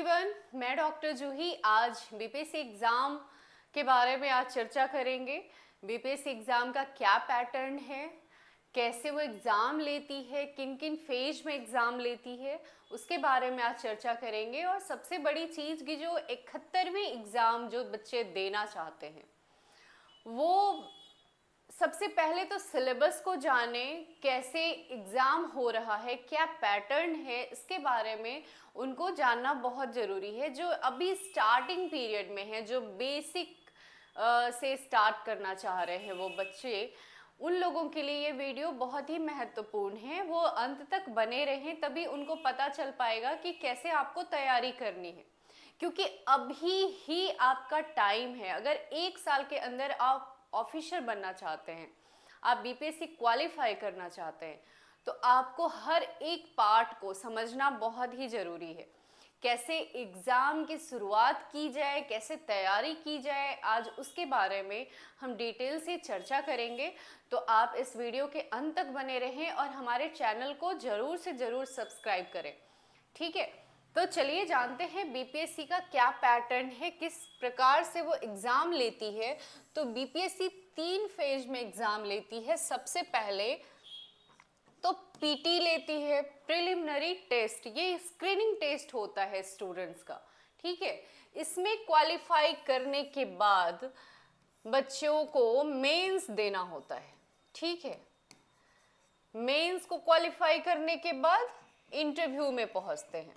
Everyone, मैं doctor जूही आज BPSC exam के बारे में आज चर्चा करेंगे। बीपीएससी एग्ज़ाम का क्या पैटर्न है, कैसे वो एग्ज़ाम लेती है, किन किन फेज में एग्ज़ाम लेती है, उसके बारे में आज चर्चा करेंगे। और सबसे बड़ी चीज़ कि जो 71वें एग्ज़ाम जो बच्चे देना चाहते हैं वो सबसे पहले तो सिलेबस को जाने, कैसे एग्ज़ाम हो रहा है, क्या पैटर्न है, इसके बारे में उनको जानना बहुत ज़रूरी है। जो अभी स्टार्टिंग पीरियड में है, जो बेसिक से स्टार्ट करना चाह रहे हैं वो बच्चे, उन लोगों के लिए ये वीडियो बहुत ही महत्वपूर्ण है। वो अंत तक बने रहें, तभी उनको पता चल पाएगा कि कैसे आपको तैयारी करनी है, क्योंकि अभी ही आपका टाइम है। अगर एक साल के अंदर आप ऑफिसर बनना चाहते हैं, आप बीपीएससी क्वालिफाई करना चाहते हैं, तो आपको हर एक पार्ट को समझना बहुत ही ज़रूरी है। कैसे एग्ज़ाम की शुरुआत की जाए, कैसे तैयारी की जाए, आज उसके बारे में हम डिटेल से चर्चा करेंगे। तो आप इस वीडियो के अंत तक बने रहें और हमारे चैनल को ज़रूर से ज़रूर सब्सक्राइब करें, ठीक है। तो चलिए जानते हैं बीपीएससी का क्या पैटर्न है, किस प्रकार से वो एग्ज़ाम लेती है। तो बीपीएससी 3 फेज में एग्ज़ाम लेती है। सबसे पहले तो पीटी लेती है, प्रिलिमिनरी टेस्ट। ये स्क्रीनिंग टेस्ट होता है स्टूडेंट्स का, ठीक है। इसमें क्वालिफाई करने के बाद बच्चों को मेंस देना होता है, ठीक है। मेंस को क्वालिफाई करने के बाद इंटरव्यू में पहुंचते हैं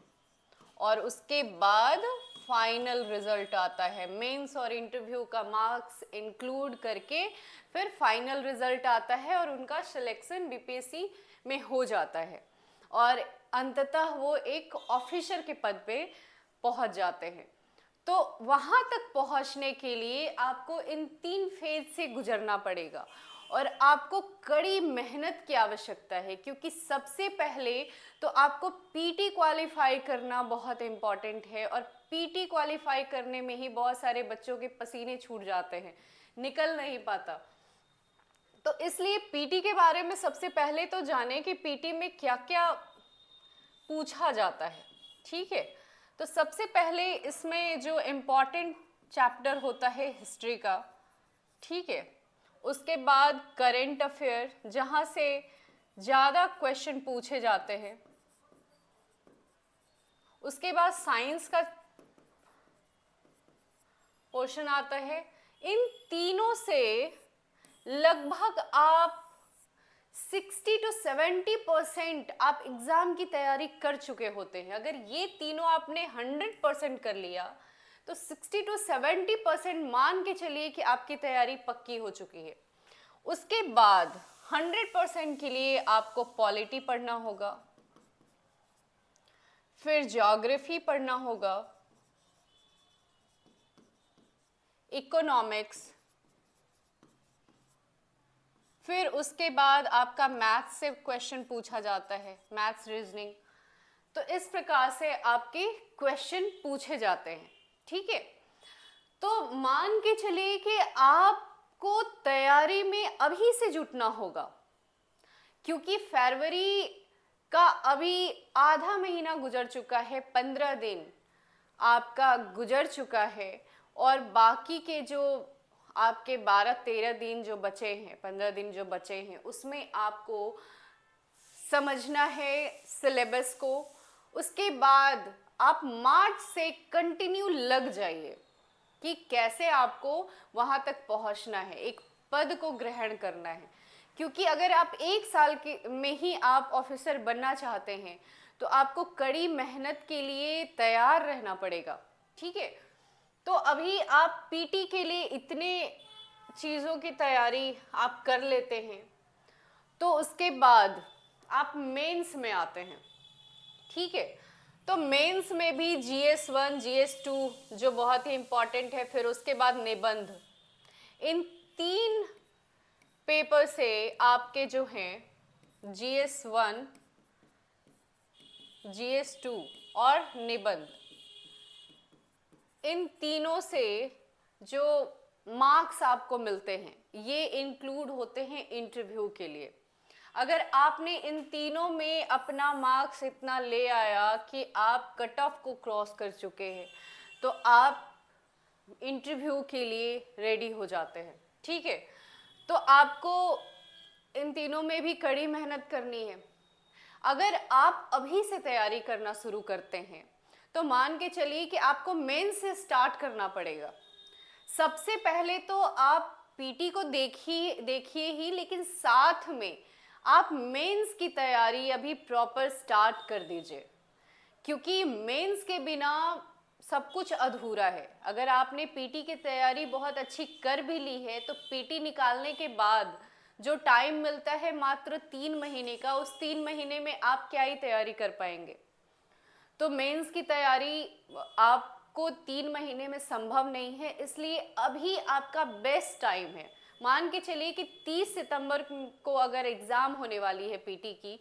और उसके बाद फाइनल रिजल्ट आता है। मेंस और इंटरव्यू का मार्क्स इंक्लूड करके फिर फाइनल रिजल्ट आता है और उनका सिलेक्शन बीपीएससी में हो जाता है और अंततः वो एक ऑफिसर के पद पे पहुंच जाते हैं। तो वहां तक पहुंचने के लिए आपको इन 3 फेज से गुजरना पड़ेगा और आपको कड़ी मेहनत की आवश्यकता है, क्योंकि सबसे पहले तो आपको पीटी क्वालिफाई करना बहुत इम्पॉर्टेंट है। और पीटी क्वालिफाई करने में ही बहुत सारे बच्चों के पसीने छूट जाते हैं, निकल नहीं पाता। तो इसलिए पीटी के बारे में सबसे पहले तो जाने कि पीटी में क्या क्या पूछा जाता है, ठीक है। तो सबसे पहले इसमें जो इम्पॉर्टेंट चैप्टर होता है हिस्ट्री का, ठीक है। उसके बाद करेंट अफेयर, जहाँ से ज़्यादा क्वेश्चन पूछे जाते हैं। उसके बाद साइंस का पोर्शन आता है। इन तीनों से लगभग आप 60 to 70% आप एग्ज़ाम की तैयारी कर चुके होते हैं। अगर ये तीनों आपने 100% कर लिया तो 60 to 70% मान के चलिए कि आपकी तैयारी पक्की हो चुकी है। उसके बाद 100% के लिए आपको पॉलिटी पढ़ना होगा, फिर ज्योग्राफी पढ़ना होगा, इकोनॉमिक्स, फिर उसके बाद आपका मैथ्स से क्वेश्चन पूछा जाता है, मैथ्स रीजनिंग। तो इस प्रकार से आपके क्वेश्चन पूछे जाते हैं, ठीक है। तो मान के चलिए कि आपको तैयारी में अभी से जुटना होगा, क्योंकि फरवरी का अभी आधा महीना गुजर चुका है, 15 दिन आपका गुजर चुका है और बाकी के जो आपके 12-13 दिन जो बचे हैं, 15 दिन जो बचे हैं, उसमें आपको समझना है सिलेबस को। उसके बाद आप मार्च से कंटिन्यू लग जाइए कि कैसे आपको वहाँ तक पहुँचना है, एक पद को ग्रहण करना है। क्योंकि अगर आप एक साल के में ही आप ऑफिसर बनना चाहते हैं तो आपको कड़ी मेहनत के लिए तैयार रहना पड़ेगा, ठीक है। तो अभी आप पीटी के लिए इतने चीज़ों की तैयारी आप कर लेते हैं, तो उसके बाद आप मेंस में आते हैं, ठीक है। तो मेंस में भी GS1 GS2 जो बहुत ही इम्पॉर्टेंट है, फिर उसके बाद निबंध। इन 3 पेपर से आपके जो हैं GS1 GS2 और निबंध, इन तीनों से जो मार्क्स आपको मिलते हैं ये इंक्लूड होते हैं इंटरव्यू के लिए। अगर आपने इन तीनों में अपना मार्क्स इतना ले आया कि आप कट ऑफ को क्रॉस कर चुके हैं, तो आप इंटरव्यू के लिए रेडी हो जाते हैं। ठीक है, तो आपको इन तीनों में भी कड़ी मेहनत करनी है। अगर आप अभी से तैयारी करना शुरू करते हैं तो मान के चलिए कि आपको मेंस से स्टार्ट करना पड़ेगा। सबसे पहले तो आप पीटी को देखिए ही, लेकिन साथ में आप मेंस की तैयारी अभी प्रॉपर स्टार्ट कर दीजिए, क्योंकि मेंस के बिना सब कुछ अधूरा है। अगर आपने पीटी की तैयारी बहुत अच्छी कर भी ली है तो पीटी निकालने के बाद जो टाइम मिलता है मात्र 3 महीने का, उस 3 महीने में आप क्या ही तैयारी कर पाएंगे। तो मेंस की तैयारी आपको 3 महीने में संभव नहीं है, इसलिए अभी आपका बेस्ट टाइम है। मान के चलिए कि 30 सितंबर को अगर एग्ज़ाम होने वाली है पीटी की,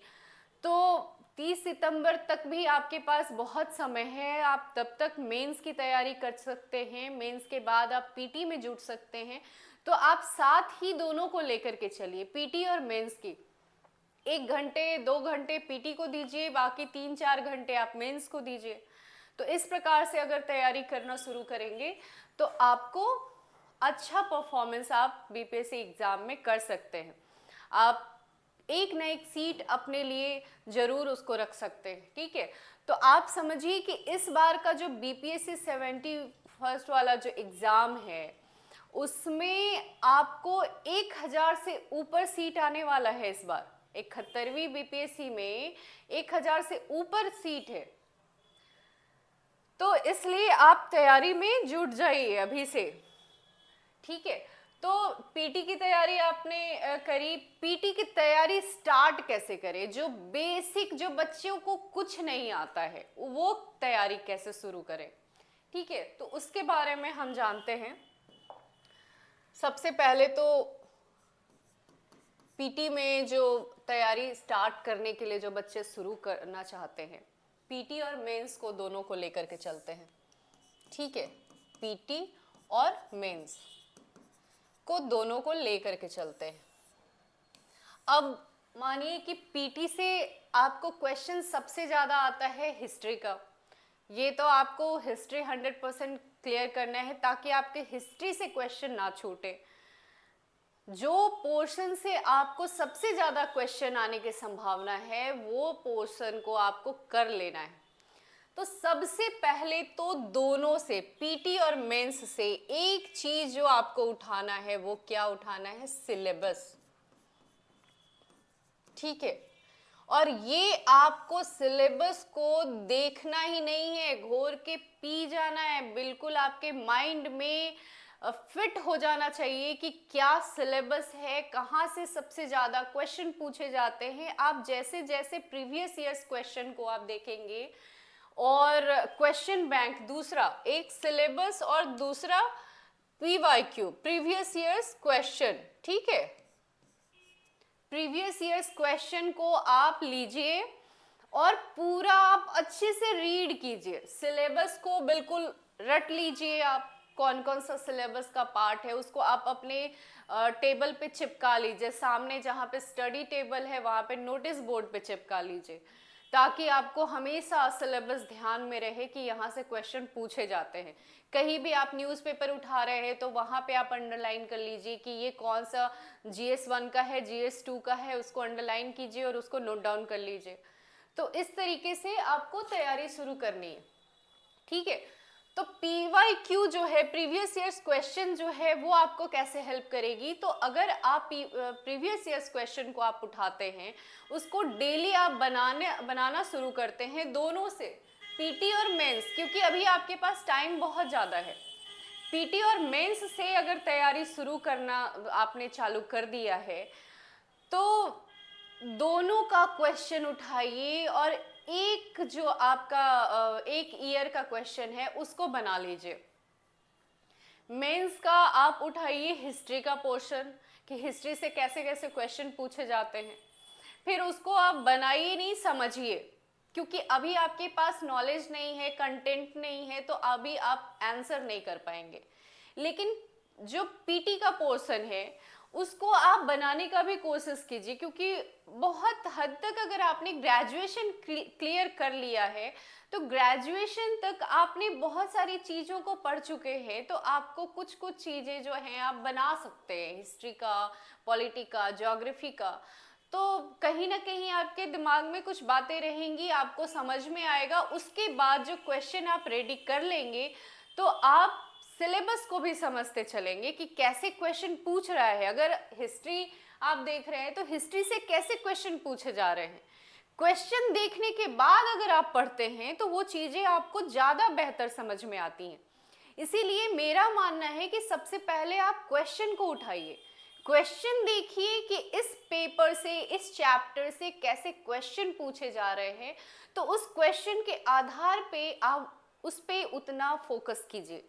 तो 30 सितंबर तक भी आपके पास बहुत समय है। आप तब तक मेंस की तैयारी कर सकते हैं, मेंस के बाद आप पीटी में जुट सकते हैं। तो आप साथ ही दोनों को लेकर के चलिए, पीटी और मेंस की। 1 घंटे 2 घंटे पीटी को दीजिए, बाकी 3-4 घंटे आप मेंस को दीजिए। तो इस प्रकार से अगर तैयारी करना शुरू करेंगे तो आपको अच्छा परफॉर्मेंस आप बीपीएससी एग्ज़ाम में कर सकते हैं। आप एक ना एक सीट अपने लिए ज़रूर उसको रख सकते हैं। ठीक है, तो आप समझिए कि इस बार का जो बीपीएससी 71st वाला जो एग्ज़ाम है, उसमें आपको 1000 से ऊपर सीट आने वाला है। इस बार 71वीं बीपीएससी में 1000 से ऊपर सीट है, तो इसलिए आप तैयारी में जुट जाइए अभी से। ठीक है, तो पीटी की तैयारी आपने करी, पीटी की तैयारी स्टार्ट कैसे करें? जो बेसिक, जो बच्चों को कुछ नहीं आता है, वो तैयारी कैसे शुरू करें? ठीक है, तो उसके बारे में हम जानते हैं। सबसे पहले तो पीटी में जो तैयारी स्टार्ट करने के लिए जो बच्चे शुरू करना चाहते हैं, पीटी और मेंस को दोनों को लेकर के चलते हैं। ठीक है, पीटी और मेंस को दोनों को लेकर के चलते हैं। अब मानिए कि पीटी से आपको क्वेश्चन सबसे ज़्यादा आता है हिस्ट्री का। ये तो आपको हिस्ट्री 100% क्लियर करना है ताकि आपके हिस्ट्री से क्वेश्चन ना छूटे। जो पोर्शन से आपको सबसे ज़्यादा क्वेश्चन आने की संभावना है, वो पोर्शन को आपको कर लेना है। तो सबसे पहले तो दोनों से, पीटी और मेंस से, एक चीज जो आपको उठाना है, वो क्या उठाना है? सिलेबस। ठीक है, और ये आपको सिलेबस को देखना ही नहीं है, घोर के पी जाना है। बिल्कुल आपके माइंड में फिट हो जाना चाहिए कि क्या सिलेबस है, कहाँ से सबसे ज़्यादा क्वेश्चन पूछे जाते हैं। आप जैसे जैसे प्रीवियस ईयर्स क्वेश्चन को आप देखेंगे, और क्वेश्चन बैंक, दूसरा एक सिलेबस और दूसरा पीवाईक्यू, प्रीवियस ईयर्स क्वेश्चन। ठीक है, प्रीवियस ईयर्स क्वेश्चन को आप लीजिए और पूरा आप अच्छे से रीड कीजिए। सिलेबस को बिल्कुल रट लीजिए। आप कौन कौन सा सिलेबस का पार्ट है उसको आप अपने टेबल पे चिपका लीजिए। सामने जहाँ पे स्टडी टेबल है वहाँ पे नोटिस बोर्ड पे चिपका लीजिए, ताकि आपको हमेशा सिलेबस ध्यान में रहे कि यहाँ से क्वेश्चन पूछे जाते हैं। कहीं भी आप न्यूज़पेपर उठा रहे हैं तो वहाँ पे आप अंडरलाइन कर लीजिए कि ये कौन सा GS 1 का है, GS 2 का है, उसको अंडरलाइन कीजिए और उसको नोट डाउन कर लीजिए। तो इस तरीके से आपको तैयारी शुरू करनी है। ठीक है, तो PYQ जो है, प्रीवियस ईयर्स क्वेश्चन जो है, वो आपको कैसे हेल्प करेगी? तो अगर आप प्रीवियस ईयर्स क्वेश्चन को आप उठाते हैं, उसको डेली आप बनाना शुरू करते हैं, दोनों से, पीटी और मेंस, क्योंकि अभी आपके पास टाइम बहुत ज़्यादा है। पीटी और मेंस से अगर तैयारी शुरू करना आपने चालू कर दिया है, तो दोनों का क्वेश्चन उठाइए और एक जो आपका 1 ईयर का क्वेश्चन है उसको बना लीजिए। मेंस का आप उठाइए हिस्ट्री का पोर्शन, कि हिस्ट्री से कैसे कैसे क्वेश्चन पूछे जाते हैं। फिर उसको आप बनाइए नहीं, समझिए, क्योंकि अभी आपके पास नॉलेज नहीं है, कंटेंट नहीं है, तो अभी आप आंसर नहीं कर पाएंगे। लेकिन जो पीटी का पोर्शन है उसको आप बनाने का भी कोशिश कीजिए, क्योंकि बहुत हद तक अगर आपने ग्रेजुएशन क्लियर कर लिया है तो ग्रेजुएशन तक आपने बहुत सारी चीज़ों को पढ़ चुके हैं, तो आपको कुछ कुछ चीज़ें जो हैं आप बना सकते हैं, हिस्ट्री का, पॉलिटी का, ज्योग्राफी का। तो कहीं ना कहीं आपके दिमाग में कुछ बातें रहेंगी, आपको समझ में आएगा। उसके बाद जो क्वेश्चन आप रेडी कर लेंगे तो आप सिलेबस को भी समझते चलेंगे कि कैसे क्वेश्चन पूछ रहा है। अगर हिस्ट्री आप देख रहे हैं तो हिस्ट्री से कैसे क्वेश्चन पूछे जा रहे हैं, क्वेश्चन देखने के बाद अगर आप पढ़ते हैं तो वो चीज़ें आपको ज़्यादा बेहतर समझ में आती हैं। इसीलिए मेरा मानना है कि सबसे पहले आप क्वेश्चन को उठाइए, क्वेश्चन देखिए कि इस पेपर से, इस चैप्टर से कैसे क्वेश्चन पूछे जा रहे हैं, तो उस क्वेश्चन के आधार पे आप उस पे उतना फोकस कीजिए।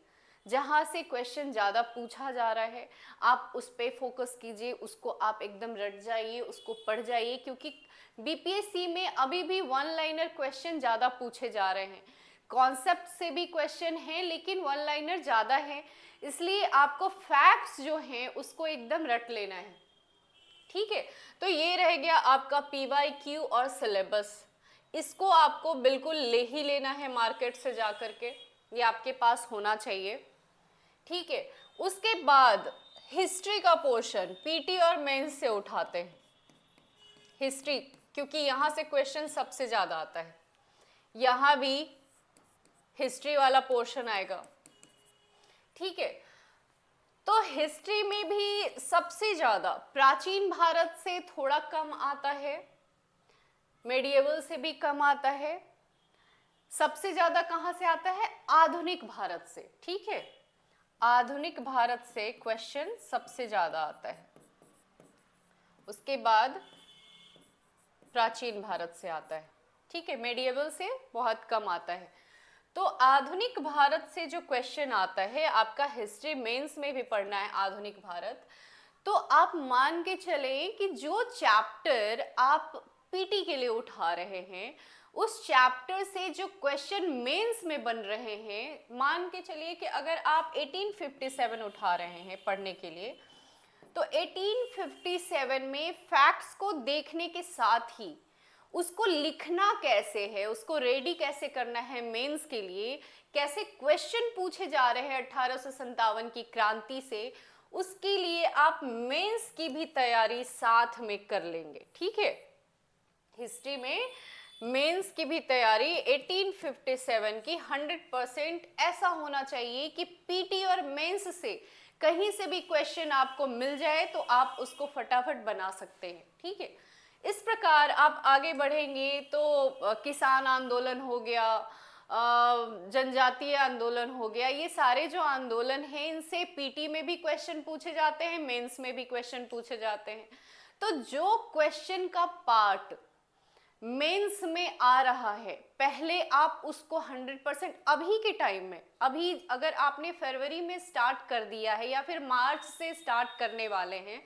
जहाँ से क्वेश्चन ज़्यादा पूछा जा रहा है आप उस पे फोकस कीजिए, उसको आप एकदम रट जाइए, उसको पढ़ जाइए, क्योंकि बीपीएससी में अभी भी वन लाइनर क्वेश्चन ज़्यादा पूछे जा रहे हैं। कॉन्सेप्ट से भी क्वेश्चन है लेकिन वन लाइनर ज़्यादा है, इसलिए आपको फैक्ट्स जो हैं उसको एकदम रट लेना है। ठीक है, तो ये रह गया आपका पीवाईक्यू और सिलेबस। इसको आपको बिल्कुल ले ही लेना है मार्केट से जा कर के, ये आपके पास होना चाहिए। ठीक है, उसके बाद हिस्ट्री का पोर्शन पीटी और मेंस से उठाते हैं हिस्ट्री, क्योंकि यहाँ से क्वेश्चन सबसे ज़्यादा आता है। यहाँ भी हिस्ट्री वाला पोर्शन आएगा। ठीक है, तो हिस्ट्री में भी सबसे ज़्यादा प्राचीन भारत से थोड़ा कम आता है, मेडिएवल से भी कम आता है। सबसे ज़्यादा कहाँ से आता है? आधुनिक भारत से। ठीक है, आधुनिक भारत से क्वेश्चन सबसे ज़्यादा आता है, उसके बाद प्राचीन भारत से आता है। ठीक है, मेडिएवल से बहुत कम आता है। तो आधुनिक भारत से जो क्वेश्चन आता है, आपका हिस्ट्री मेंस में भी पढ़ना है आधुनिक भारत, तो आप मान के चले कि जो चैप्टर आप पीटी के लिए उठा रहे हैं उस चैप्टर से जो क्वेश्चन मेंस में बन रहे हैं, मान के चलिए कि अगर आप 1857 उठा रहे हैं पढ़ने के लिए, तो 1857 में फैक्ट्स को देखने के साथ ही उसको लिखना कैसे है, उसको रेडी कैसे करना है मेंस के लिए, कैसे क्वेश्चन पूछे जा रहे हैं 1857 की क्रांति से, उसके लिए आप मेंस की भी तैयारी साथ में कर लेंगे। ठीक है, हिस्ट्री में मेंस की भी तैयारी 1857 की 100% ऐसा होना चाहिए कि पीटी और मेंस से कहीं से भी क्वेश्चन आपको मिल जाए तो आप उसको फटाफट बना सकते हैं। ठीक है, इस प्रकार आप आगे बढ़ेंगे तो किसान आंदोलन हो गया, जनजातीय आंदोलन हो गया, ये सारे जो आंदोलन हैं इनसे पीटी में भी क्वेश्चन पूछे जाते हैं, मेंस में भी क्वेश्चन पूछे जाते हैं। तो जो क्वेश्चन का पार्ट मेंस में आ रहा है, पहले आप उसको 100% अभी के टाइम में, अभी अगर आपने फरवरी में स्टार्ट कर दिया है या फिर मार्च से स्टार्ट करने वाले हैं,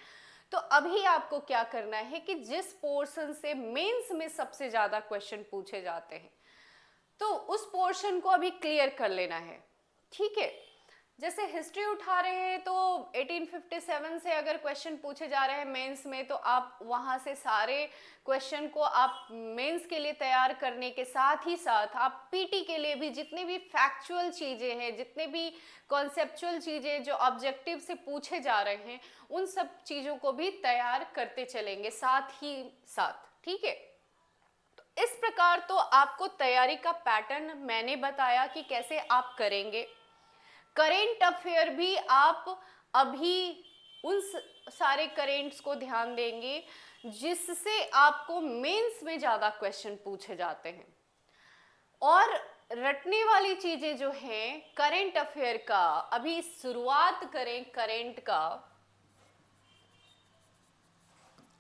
तो अभी आपको क्या करना है कि जिस पोर्शन से मेंस में सबसे ज़्यादा क्वेश्चन पूछे जाते हैं तो उस पोर्शन को अभी क्लियर कर लेना है। ठीक है, जैसे हिस्ट्री उठा रहे हैं तो 1857 से अगर क्वेश्चन पूछे जा रहे हैं मेंस में, तो आप वहाँ से सारे क्वेश्चन को आप मेंस के लिए तैयार करने के साथ ही साथ आप पीटी के लिए भी जितने भी फैक्चुअल चीज़ें हैं, जितने भी कॉन्सेप्चुअल चीज़ें जो ऑब्जेक्टिव से पूछे जा रहे हैं, उन सब चीज़ों को भी तैयार करते चलेंगे साथ ही साथ। ठीक है, तो इस प्रकार तो आपको तैयारी का पैटर्न मैंने बताया कि कैसे आप करेंगे। करेंट अफेयर भी आप अभी उन सारे करेंट्स को ध्यान देंगे जिससे आपको मेंस में ज़्यादा क्वेश्चन पूछे जाते हैं। और रटने वाली चीज़ें जो हैं करेंट अफेयर का, अभी शुरुआत करें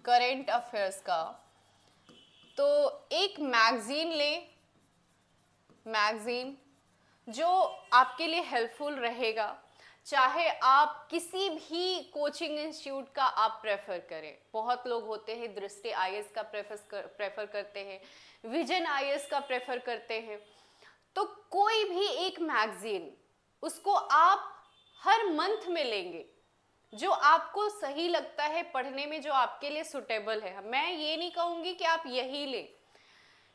करेंट अफेयर्स का, तो एक मैगजीन लें, मैगजीन जो आपके लिए हेल्पफुल रहेगा। चाहे आप किसी भी कोचिंग इंस्टीट्यूट का आप प्रेफर करें, बहुत लोग होते हैं दृष्टि आईएएस का प्रेफर करते हैं, विजन आईएएस का प्रेफर करते हैं, तो कोई भी एक मैगजीन उसको आप हर मंथ में लेंगे, जो आपको सही लगता है पढ़ने में, जो आपके लिए सुटेबल है। मैं ये नहीं कहूँगी कि आप यही लें,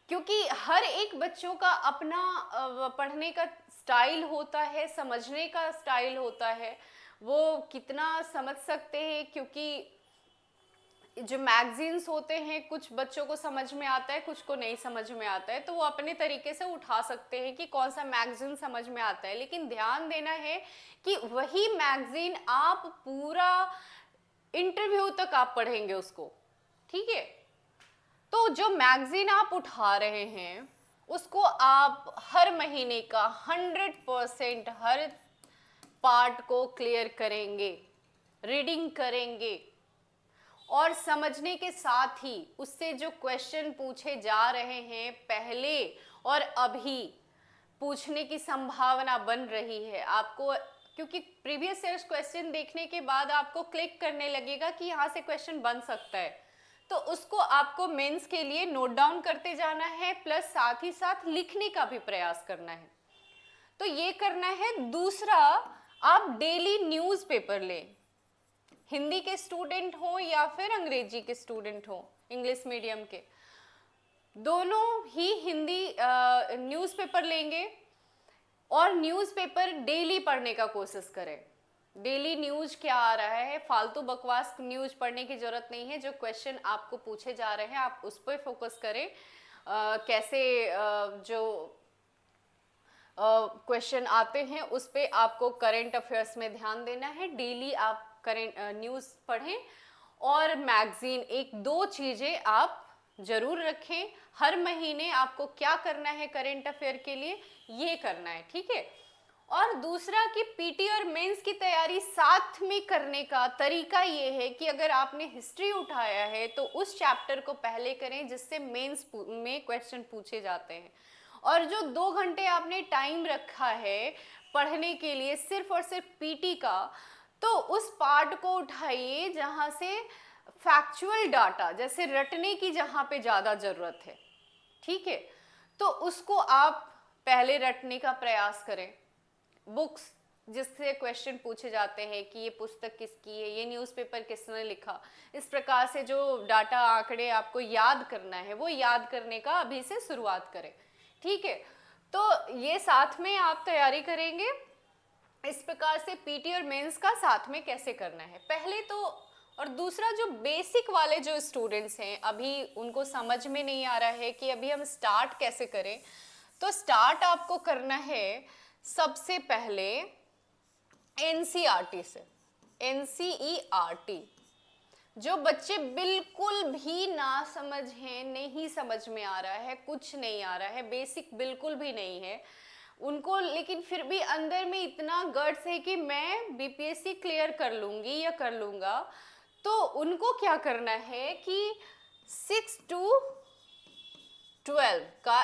क्योंकि हर एक बच्चों का अपना पढ़ने का स्टाइल होता है, समझने का स्टाइल होता है, वो कितना समझ सकते हैं। क्योंकि जो मैगजीन्स होते हैं, कुछ बच्चों को समझ में आता है, कुछ को नहीं समझ में आता है, तो वो अपने तरीके से उठा सकते हैं कि कौन सा मैगजीन समझ में आता है। लेकिन ध्यान देना है कि वही मैगजीन आप पूरा इंटरव्यू तक आप पढ़ेंगे उसको, ठीक है। तो जो मैगजीन आप उठा रहे हैं उसको आप हर महीने का 100% हर पार्ट को क्लियर करेंगे, रीडिंग करेंगे, और समझने के साथ ही उससे जो क्वेश्चन पूछे जा रहे हैं पहले और अभी पूछने की संभावना बन रही है आपको, क्योंकि प्रीवियस ईयर्स क्वेश्चन देखने के बाद आपको क्लिक करने लगेगा कि यहाँ से क्वेश्चन बन सकता है, तो उसको आपको मेंस के लिए नोट डाउन करते जाना है, प्लस साथ ही साथ लिखने का भी प्रयास करना है। तो ये करना है। दूसरा, आप डेली न्यूज़पेपर लें, हिंदी के स्टूडेंट हो या फिर अंग्रेजी के स्टूडेंट हो, इंग्लिश मीडियम के, दोनों ही हिंदी न्यूज़पेपर लेंगे और न्यूज़पेपर डेली पढ़ने का कोशिश करें। डेली न्यूज़ क्या आ रहा है, फालतू बकवास न्यूज़ पढ़ने की ज़रूरत नहीं है। जो क्वेश्चन आपको पूछे जा रहे हैं आप उस पर फोकस करें। कैसे जो क्वेश्चन आते हैं उस पर आपको करेंट अफेयर्स में ध्यान देना है। डेली आप करेंट न्यूज़ पढ़ें, और मैगजीन, एक दो चीज़ें आप जरूर रखें। हर महीने आपको क्या करना है करेंट अफेयर के लिए, ये करना है, ठीक है। और दूसरा कि पीटी और मेंस की तैयारी साथ में करने का तरीका ये है कि अगर आपने हिस्ट्री उठाया है तो उस चैप्टर को पहले करें जिससे मेंस में क्वेश्चन पूछे जाते हैं, और जो 2 घंटे आपने टाइम रखा है पढ़ने के लिए सिर्फ और सिर्फ पीटी का, तो उस पार्ट को उठाइए जहाँ से फैक्चुअल डाटा, जैसे रटने की जहाँ पे ज़्यादा ज़रूरत है, ठीक है, तो उसको आप पहले रटने का प्रयास करें। बुक्स जिससे क्वेश्चन पूछे जाते हैं कि ये पुस्तक किसकी है, ये न्यूज़पेपर किसने लिखा, इस प्रकार से जो डाटा आंकड़े आपको याद करना है वो याद करने का अभी से शुरुआत करें, ठीक है। तो ये साथ में आप तैयारी करेंगे। इस प्रकार से पीटी और मेंस का साथ में कैसे करना है पहले तो। और दूसरा, जो बेसिक वाले जो स्टूडेंट्स हैं अभी उनको समझ में नहीं आ रहा है कि अभी हम स्टार्ट कैसे करें, तो स्टार्ट आपको करना है सबसे पहले एनसीईआरटी से। एनसीईआरटी जो बच्चे बिल्कुल भी ना समझ हैं, नहीं समझ में आ रहा है, कुछ नहीं आ रहा है, बेसिक बिल्कुल भी नहीं है उनको, लेकिन फिर भी अंदर में इतना गट्स है कि मैं बीपीएससी क्लियर कर लूँगी या कर लूँगा, तो उनको क्या करना है कि 6 to 12 का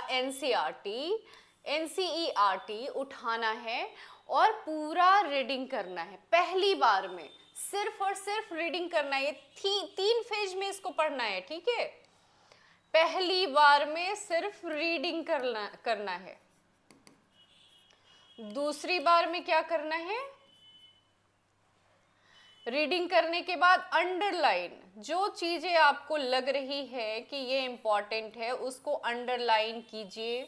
एनसीईआरटी उठाना है और पूरा रीडिंग करना है। पहली बार में सिर्फ और सिर्फ रीडिंग करना है। 3 फेज में इसको पढ़ना है, ठीक है। पहली बार में सिर्फ रीडिंग करना है। दूसरी बार में क्या करना है, रीडिंग करने के बाद अंडरलाइन, जो चीजें आपको लग रही है कि ये इंपॉर्टेंट है उसको अंडरलाइन कीजिए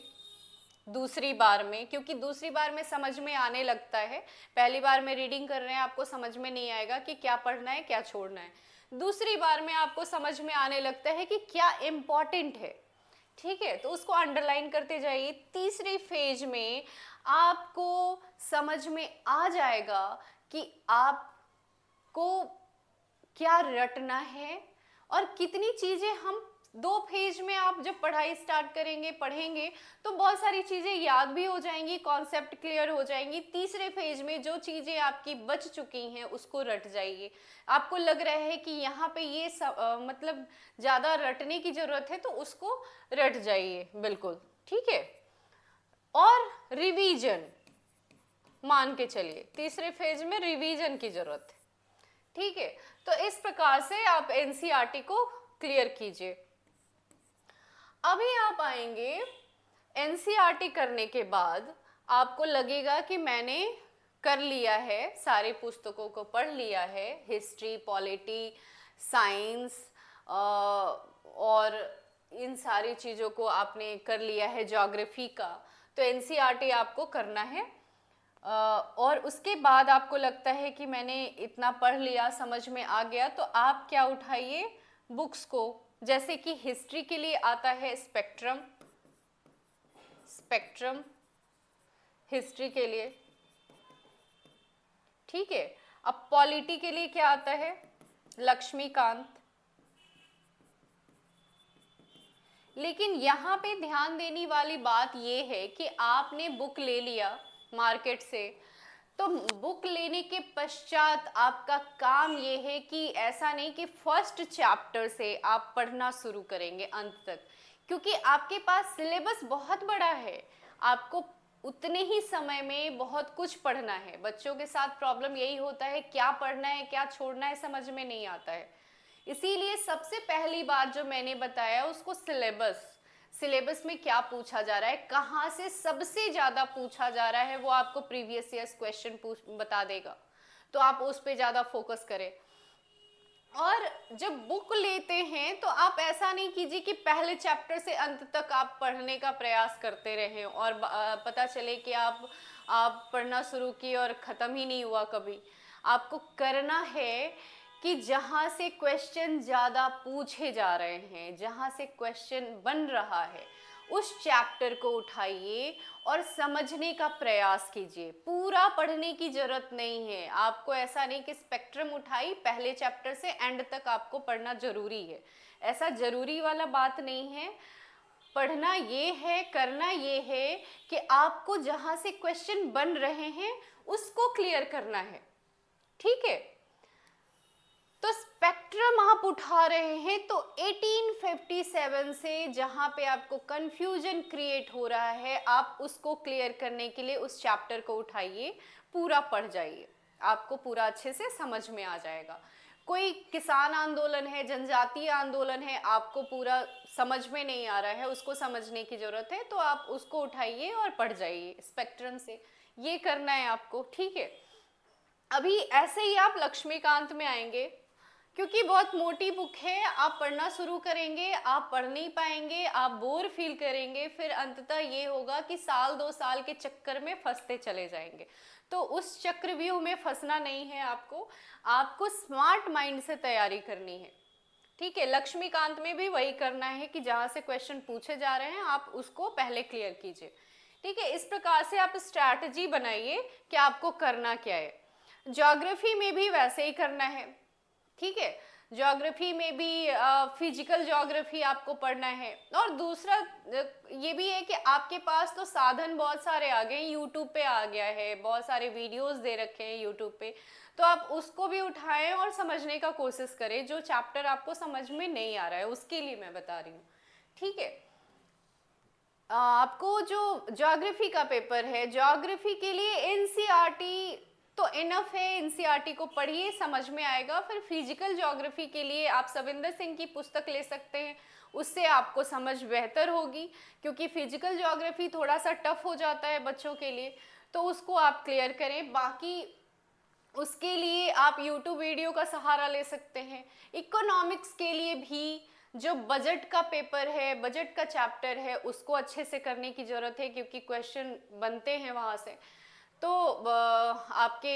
दूसरी बार में, क्योंकि दूसरी बार में समझ में आने लगता है। पहली बार में रीडिंग कर रहे हैं आपको समझ में नहीं आएगा कि क्या पढ़ना है क्या छोड़ना है। दूसरी बार में आपको समझ में आने लगता है कि क्या इम्पॉर्टेंट है, ठीक है, तो उसको अंडरलाइन करते जाइए। तीसरी फेज में आपको समझ में आ जाएगा कि आपको क्या रटना है और कितनी चीज़ें हम 2 फेज में आप जब पढ़ाई स्टार्ट करेंगे पढ़ेंगे तो बहुत सारी चीज़ें याद भी हो जाएंगी, कॉन्सेप्ट क्लियर हो जाएंगी। तीसरे फेज में जो चीज़ें आपकी बच चुकी हैं उसको रट जाइए। आपको लग रहा है कि यहाँ पे ये मतलब ज़्यादा रटने की ज़रूरत है तो उसको रट जाइए, बिल्कुल ठीक है। और रिवीजन मान के चलिए, तीसरे फेज में रिवीजन की ज़रूरत है, ठीक है। तो इस प्रकार से आप एनसीईआरटी को क्लियर कीजिए। अभी आप आएंगे एनसीईआरटी करने के बाद आपको लगेगा कि मैंने कर लिया है, सारे पुस्तकों को पढ़ लिया है, हिस्ट्री, पॉलिटी, साइंस और इन सारी चीज़ों को आपने कर लिया है, ज्योग्राफी का, तो एनसीईआरटी आपको करना है। और उसके बाद आपको लगता है कि मैंने इतना पढ़ लिया, समझ में आ गया, तो आप क्या उठाइए बुक्स को, जैसे कि हिस्ट्री के लिए आता है स्पेक्ट्रम, स्पेक्ट्रम हिस्ट्री के लिए, ठीक है। अब पॉलिटी के लिए क्या आता है, लक्ष्मीकांत। लेकिन यहाँ पे ध्यान देने वाली बात ये है कि आपने बुक ले लिया मार्केट से, तो बुक लेने के पश्चात आपका काम ये है कि ऐसा नहीं कि फर्स्ट चैप्टर से आप पढ़ना शुरू करेंगे अंत तक, क्योंकि आपके पास सिलेबस बहुत बड़ा है, आपको उतने ही समय में बहुत कुछ पढ़ना है। बच्चों के साथ प्रॉब्लम यही होता है, क्या पढ़ना है क्या छोड़ना है समझ में नहीं आता है। इसीलिए सबसे पहली बात जो मैंने बताया उसको सिलेबस, सिलेबस में क्या पूछा जा रहा है, कहाँ से सबसे ज़्यादा पूछा जा रहा है, वो आपको प्रीवियस ईयर्स क्वेश्चन बता देगा, तो आप उस पर ज़्यादा फोकस करें। और जब बुक लेते हैं तो आप ऐसा नहीं कीजिए कि पहले चैप्टर से अंत तक आप पढ़ने का प्रयास करते रहें और पता चले कि आप पढ़ना शुरू किए और ख़त्म ही नहीं हुआ कभी। आपको करना है कि जहाँ से क्वेश्चन ज़्यादा पूछे जा रहे हैं, जहाँ से क्वेश्चन बन रहा है, उस चैप्टर को उठाइए और समझने का प्रयास कीजिए। पूरा पढ़ने की जरूरत नहीं है आपको, ऐसा नहीं कि स्पेक्ट्रम उठाई पहले चैप्टर से एंड तक आपको पढ़ना जरूरी है, ऐसा जरूरी वाला बात नहीं है। पढ़ना ये है, करना ये है कि आपको जहाँ से क्वेश्चन बन रहे हैं उसको क्लियर करना है, ठीक है। तो स्पेक्ट्रम आप उठा रहे हैं तो 1857 से जहाँ पे आपको कंफ्यूजन क्रिएट हो रहा है, आप उसको क्लियर करने के लिए उस चैप्टर को उठाइए, पूरा पढ़ जाइए, आपको पूरा अच्छे से समझ में आ जाएगा। कोई किसान आंदोलन है, जनजातीय आंदोलन है, आपको पूरा समझ में नहीं आ रहा है, उसको समझने की ज़रूरत है, तो आप उसको उठाइए और पढ़ जाइए स्पेक्ट्रम से, ये करना है आपको, ठीक है। अभी ऐसे ही आप लक्ष्मीकांत में आएंगे, क्योंकि बहुत मोटी बुक है, आप पढ़ना शुरू करेंगे, आप पढ़ नहीं पाएंगे, आप बोर फील करेंगे, फिर अंततः ये होगा कि साल 2 साल के चक्कर में फंसते चले जाएंगे। तो उस चक्रव्यूह में फंसना नहीं है आपको, आपको स्मार्ट माइंड से तैयारी करनी है, ठीक है। लक्ष्मीकांत में भी वही करना है कि जहाँ से क्वेश्चन पूछे जा रहे हैं आप उसको पहले क्लियर कीजिए, ठीक है। इस प्रकार से आप स्ट्रैटेजी बनाइए कि आपको करना क्या है। ज्योग्राफी में भी वैसे ही करना है, ठीक है। ज्योग्राफी में भी फिजिकल ज्योग्राफी आपको पढ़ना है। और दूसरा ये भी है कि आपके पास तो साधन बहुत सारे आ गए, यूट्यूब पे आ गया है, बहुत सारे वीडियोस दे रखे हैं यूट्यूब पे, तो आप उसको भी उठाएं और समझने का कोशिश करें, जो चैप्टर आपको समझ में नहीं आ रहा है उसके लिए मैं बता रही हूँ, ठीक है। आपको जो ज्योग्राफी का पेपर है, ज्योग्राफी के लिए एनसीईआरटी तो इनफ है, एनसीईआरटी को पढ़िए, समझ में आएगा। फिर फिजिकल ज्योग्राफी के लिए आप सविंदर सिंह की पुस्तक ले सकते हैं, उससे आपको समझ बेहतर होगी, क्योंकि फिजिकल ज्योग्राफी थोड़ा सा टफ हो जाता है बच्चों के लिए, तो उसको आप क्लियर करें। बाकी उसके लिए आप यूट्यूब वीडियो का सहारा ले सकते हैं। इकोनॉमिक्स के लिए भी जो बजट का पेपर है, बजट का चैप्टर है, उसको अच्छे से करने की ज़रूरत है, क्योंकि क्वेश्चन बनते हैं वहाँ से, तो आपके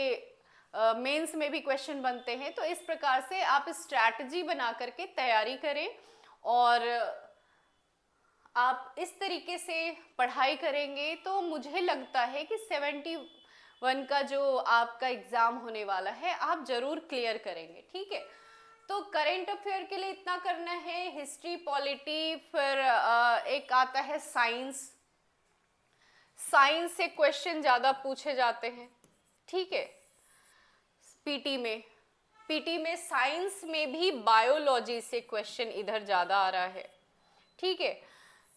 मेंस में भी क्वेश्चन बनते हैं। तो इस प्रकार से आप स्ट्रैटेजी बना करके तैयारी करें, और आप इस तरीके से पढ़ाई करेंगे तो मुझे लगता है कि 71 का जो आपका एग्ज़ाम होने वाला है आप ज़रूर क्लियर करेंगे, ठीक है। तो करेंट अफेयर के लिए इतना करना है, हिस्ट्री, पॉलिटी, फिर एक आता है साइंस, साइंस से क्वेश्चन ज़्यादा पूछे जाते हैं, ठीक है। पीटी में, पीटी में साइंस में भी बायोलॉजी से क्वेश्चन इधर ज़्यादा आ रहा है, ठीक है।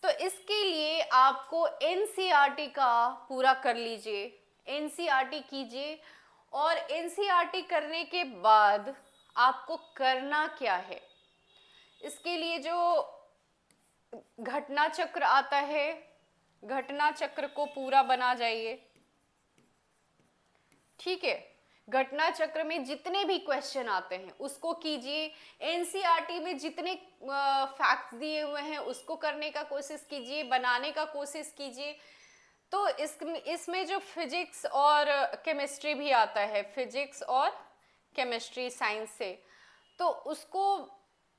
तो इसके लिए आपको एनसीईआरटी का पूरा कर लीजिए, एनसीईआरटी कीजिए, और एनसीईआरटी करने के बाद आपको करना क्या है, इसके लिए जो घटना चक्र आता है, घटना चक्र को पूरा बना जाइए, ठीक है। घटना चक्र में जितने भी क्वेश्चन आते हैं उसको कीजिए, एनसीईआरटी में जितने फैक्ट्स दिए हुए हैं उसको करने का कोशिश कीजिए, बनाने का कोशिश कीजिए। तो इसमें जो फिजिक्स और केमिस्ट्री भी आता है, फिजिक्स और केमिस्ट्री साइंस से, तो उसको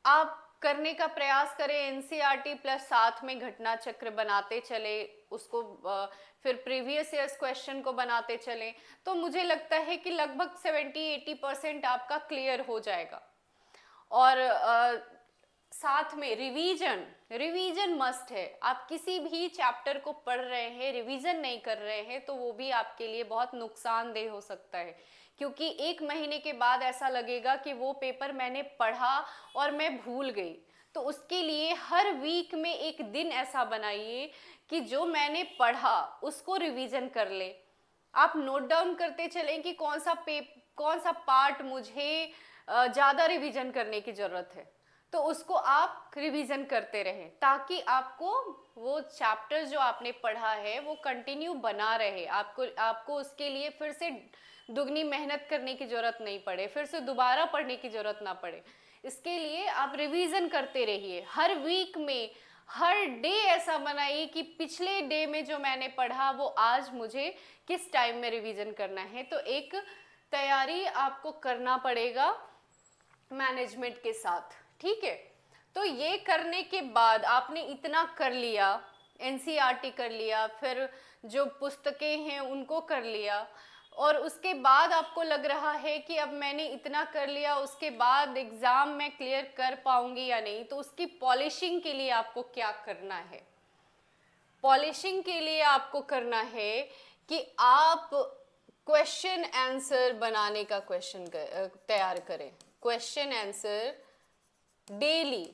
आप करने का प्रयास करें एनसीईआरटी प्लस साथ में घटना चक्र बनाते चले, उसको फिर प्रीवियस ईयर्स क्वेश्चन को बनाते चलें, तो मुझे लगता है कि लगभग 70-80% आपका क्लियर हो जाएगा। और साथ में रिवीजन मस्ट है। आप किसी भी चैप्टर को पढ़ रहे हैं, रिवीजन नहीं कर रहे हैं, तो वो भी आपके लिए बहुत नुकसानदेह हो सकता है, क्योंकि 1 महीने के बाद ऐसा लगेगा कि वो पेपर मैंने पढ़ा और मैं भूल गई। तो उसके लिए हर वीक में एक दिन ऐसा बनाइए कि जो मैंने पढ़ा उसको रिवीजन कर ले। आप नोट डाउन करते चलें कि कौन सा पार्ट मुझे ज़्यादा रिवीजन करने की ज़रूरत है, तो उसको आप रिवीजन करते रहें, ताकि आपको वो चैप्टर जो आपने पढ़ा है वो कंटिन्यू बना रहे। आपको उसके लिए फिर से दुगनी मेहनत करने की ज़रूरत नहीं पड़े, फिर से दोबारा पढ़ने की ज़रूरत ना पड़े। इसके लिए आप रिवीजन करते रहिए। हर वीक में हर डे ऐसा बनाइए कि पिछले डे में जो मैंने पढ़ा वो आज मुझे किस टाइम में रिवीजन करना है। तो एक तैयारी आपको करना पड़ेगा मैनेजमेंट के साथ, ठीक है। तो ये करने के बाद आपने इतना कर लिया, एनसीईआरटी कर लिया, फिर जो पुस्तकें हैं उनको कर लिया, और उसके बाद आपको लग रहा है कि अब मैंने इतना कर लिया, उसके बाद एग्ज़ाम में क्लियर कर पाऊंगी या नहीं, तो उसकी पॉलिशिंग के लिए आपको क्या करना है? पॉलिशिंग के लिए आपको करना है कि आप क्वेश्चन आंसर बनाने का तैयार करें। क्वेश्चन आंसर डेली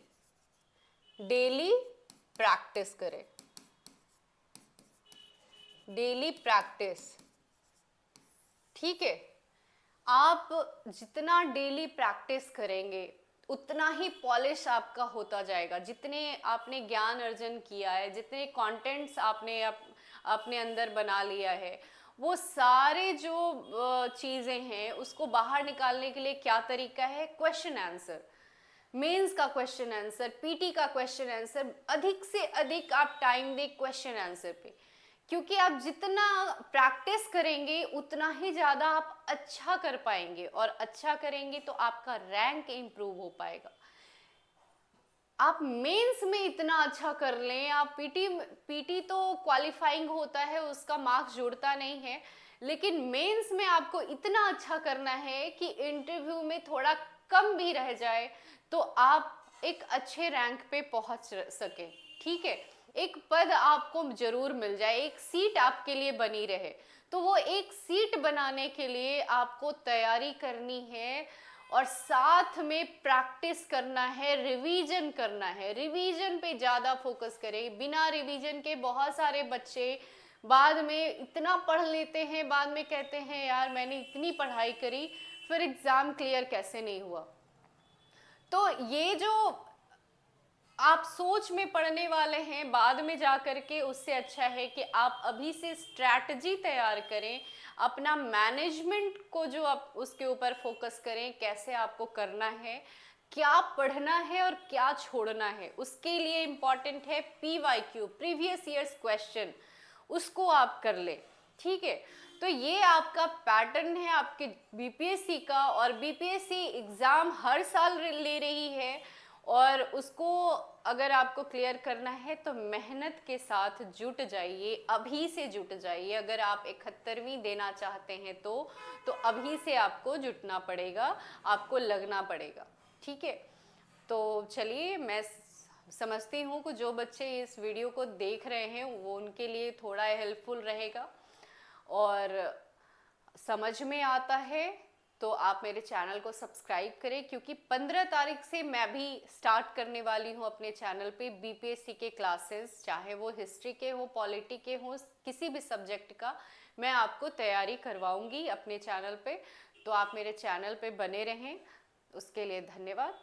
प्रैक्टिस करें, डेली प्रैक्टिस, ठीक है। आप जितना डेली प्रैक्टिस करेंगे उतना ही पॉलिश आपका होता जाएगा। जितने आपने ज्ञान अर्जन किया है, जितने कंटेंट्स आपने अपने अंदर बना लिया है, वो सारे जो चीज़ें हैं उसको बाहर निकालने के लिए क्या तरीका है? क्वेश्चन आंसर, मेंस का क्वेश्चन आंसर, पीटी का क्वेश्चन आंसर, अधिक से अधिक आप टाइम दें क्वेश्चन आंसर पे, क्योंकि आप जितना प्रैक्टिस करेंगे उतना ही ज़्यादा आप अच्छा कर पाएंगे, और अच्छा करेंगे तो आपका रैंक इम्प्रूव हो पाएगा। आप मेंस में इतना अच्छा कर लें, आप पीटी तो क्वालिफाइंग होता है, उसका मार्क्स जुड़ता नहीं है, लेकिन मेंस में आपको इतना अच्छा करना है कि इंटरव्यू में थोड़ा कम भी रह जाए तो आप एक अच्छे रैंक पे पहुंच सके, ठीक है। एक पद आपको जरूर मिल जाए, एक सीट आपके लिए बनी रहे। तो वो एक सीट बनाने के लिए आपको तैयारी करनी है, और साथ में प्रैक्टिस करना है, रिवीजन करना है। रिवीजन पे ज़्यादा फोकस करें। बिना रिवीजन के बहुत सारे बच्चे बाद में इतना पढ़ लेते हैं, बाद में कहते हैं यार मैंने इतनी पढ़ाई करी फिर एग्ज़ाम क्लियर कैसे नहीं हुआ। तो ये जो आप सोच में पढ़ने वाले हैं बाद में जा कर के, उससे अच्छा है कि आप अभी से स्ट्रैटेजी तैयार करें, अपना मैनेजमेंट को जो आप उसके ऊपर फोकस करें, कैसे आपको करना है, क्या पढ़ना है और क्या छोड़ना है। उसके लिए इम्पॉर्टेंट है PYQ, प्रीवियस ईयर्स क्वेश्चन, उसको आप कर ले, ठीक है। तो ये आपका पैटर्न है आपके बीपीएससी का, और बीपीएससी एग्ज़ाम हर साल ले रही है, और उसको अगर आपको क्लियर करना है तो मेहनत के साथ जुट जाइए, अभी से जुट जाइए। अगर आप 71वीं देना चाहते हैं तो अभी से आपको जुटना पड़ेगा, आपको लगना पड़ेगा, ठीक है। तो चलिए, मैं समझती हूँ कि जो बच्चे इस वीडियो को देख रहे हैं वो उनके लिए थोड़ा हेल्पफुल रहेगा, और समझ में आता है तो आप मेरे चैनल को सब्सक्राइब करें, क्योंकि 15 तारीख से मैं भी स्टार्ट करने वाली हूँ अपने चैनल पे बीपीएससी के क्लासेस, चाहे वो हिस्ट्री के हो, पॉलिटी के हो, किसी भी सब्जेक्ट का मैं आपको तैयारी करवाऊंगी अपने चैनल पे। तो आप मेरे चैनल पे बने रहें, उसके लिए धन्यवाद।